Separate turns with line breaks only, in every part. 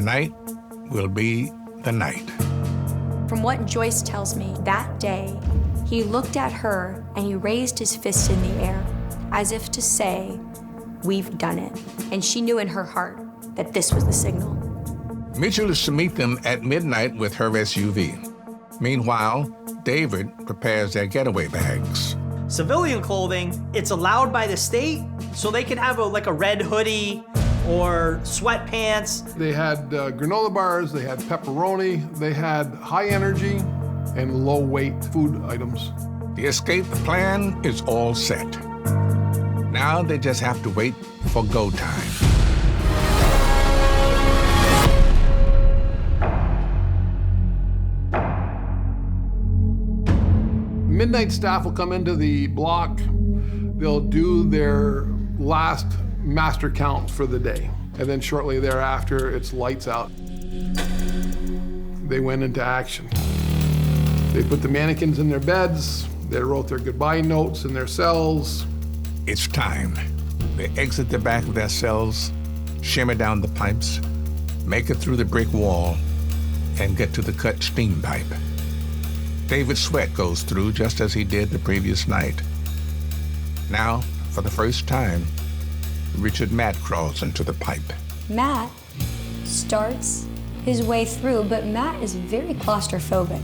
Tonight will be the night.
From what Joyce tells me, that day, he looked at her and he raised his fist in the air, as if to say, we've done it. And she knew in her heart that this was the signal.
Mitchell is to meet them at midnight with her SUV. Meanwhile, David prepares their getaway bags.
Civilian clothing, it's allowed by the state, so they can have like a red hoodie or sweatpants.
They had granola bars, they had pepperoni, they had high energy and low weight food items.
The escape plan is all set. Now they just have to wait for go time.
Midnight staff will come into the block. They'll do their last master count for the day. And then shortly thereafter, it's lights out. They went into action. They put the mannequins in their beds. They wrote their goodbye notes in their cells.
It's time. They exit the back of their cells, shimmer down the pipes, make it through the brick wall, and get to the cut steam pipe. David's sweat goes through just as he did the previous night. Now, for the first time, Richard Matt crawls into the pipe.
Matt starts his way through, but Matt is very claustrophobic.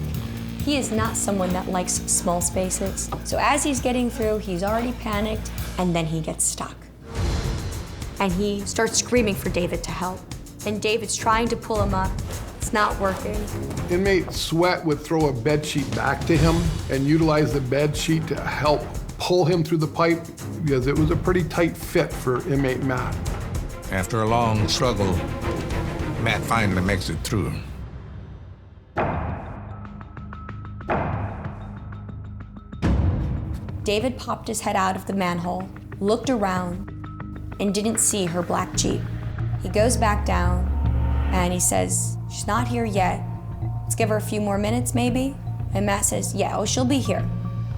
He is not someone that likes small spaces. So as he's getting through, he's already panicked, and then he gets stuck. And he starts screaming for David to help. And David's trying to pull him up. It's not working.
Inmate Sweat would throw a bed sheet back to him and utilize the bed sheet to help pull him through the pipe because it was a pretty tight fit for inmate Matt.
After a long struggle, Matt finally makes it through.
David popped his head out of the manhole, looked around, and didn't see her black Jeep. He goes back down and he says, she's not here yet. Let's give her a few more minutes, maybe? And Matt says, yeah, oh, she'll be here.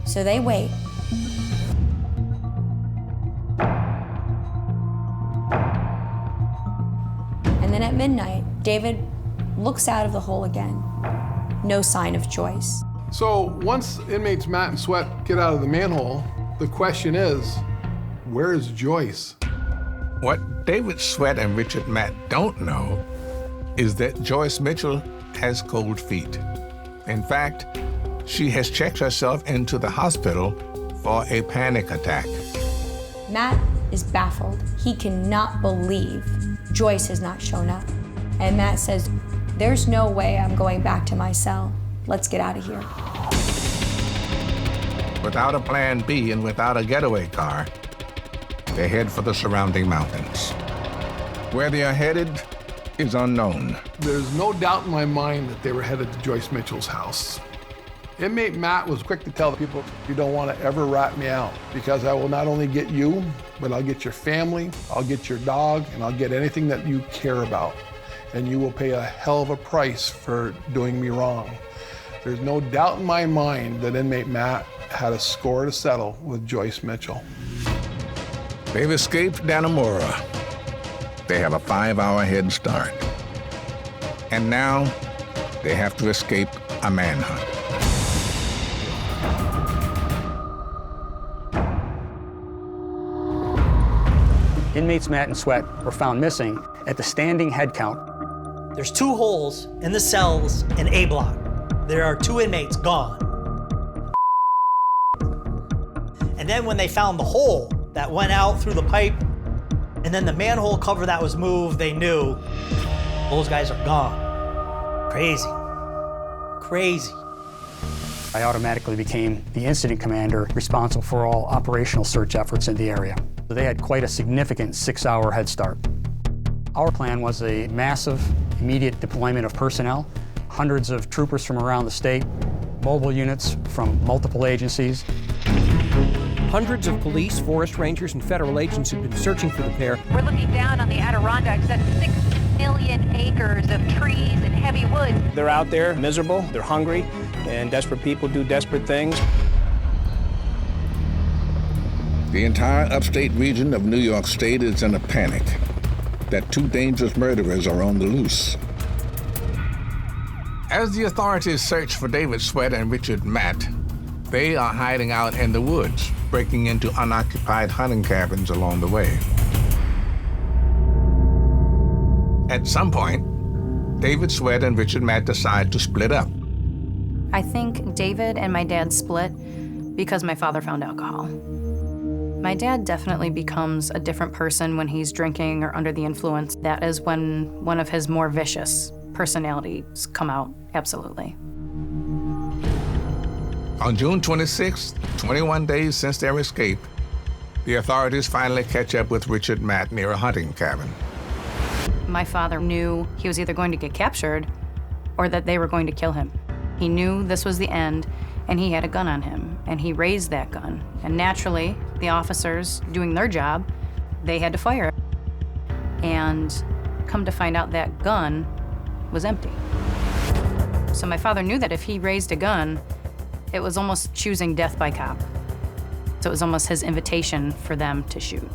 So they wait. And then at midnight, David looks out of the hole again. No sign of Joyce.
So once inmates Matt and Sweat get out of the manhole, the question is, where is Joyce?
What David Sweat and Richard Matt don't know is that Joyce Mitchell has cold feet. In fact, she has checked herself into the hospital for a panic attack.
Matt is baffled. He cannot believe Joyce has not shown up. And Matt says, there's no way I'm going back to my cell. Let's get out of here.
Without a plan B and without a getaway car, they head for the surrounding mountains. Where they are headed is unknown.
There's no doubt in my mind that they were headed to Joyce Mitchell's house. Inmate Matt was quick to tell the people, you don't want to ever rat me out because I will not only get you, but I'll get your family, I'll get your dog, and I'll get anything that you care about. And you will pay a hell of a price for doing me wrong. There's no doubt in my mind that inmate Matt had a score to settle with Joyce Mitchell.
They've escaped Dannemora. They have a 5-hour head start. And now they have to escape a manhunt.
Inmates Matt and Sweat were found missing at the standing head count.
There's 2 holes in the cells in A block. There are 2 inmates gone. And then when they found the hole that went out through the pipe, and then the manhole cover that was moved, they knew those guys are gone. Crazy. Crazy.
I automatically became the incident commander responsible for all operational search efforts in the area. So they had quite a significant 6-hour head start. Our plan was a massive, immediate deployment of personnel, hundreds of troopers from around the state, mobile units from multiple agencies.
Hundreds of police, forest rangers, and federal agents have been searching for the pair.
We're looking down on the Adirondacks. That's 6 million acres of trees and heavy wood.
They're out there miserable, they're hungry, and desperate people do desperate things.
The entire upstate region of New York State is in a panic that 2 dangerous murderers are on the loose. As the authorities search for David Sweat and Richard Matt, they are hiding out in the woods, breaking into unoccupied hunting cabins along the way. At some point, David Sweat and Richard Matt decide to split up.
I think David and my dad split because my father found alcohol. My dad definitely becomes a different person when he's drinking or under the influence. That is when one of his more vicious personalities come out, absolutely.
On June 26th, 21 days since their escape, the authorities finally catch up with Richard Matt near a hunting cabin.
My father knew he was either going to get captured or that they were going to kill him. He knew this was the end, and he had a gun on him, and he raised that gun. And naturally, the officers doing their job, they had to fire. And come to find out that gun was empty. So my father knew that if he raised a gun, it was almost choosing death by cop. So it was almost his invitation for them to shoot.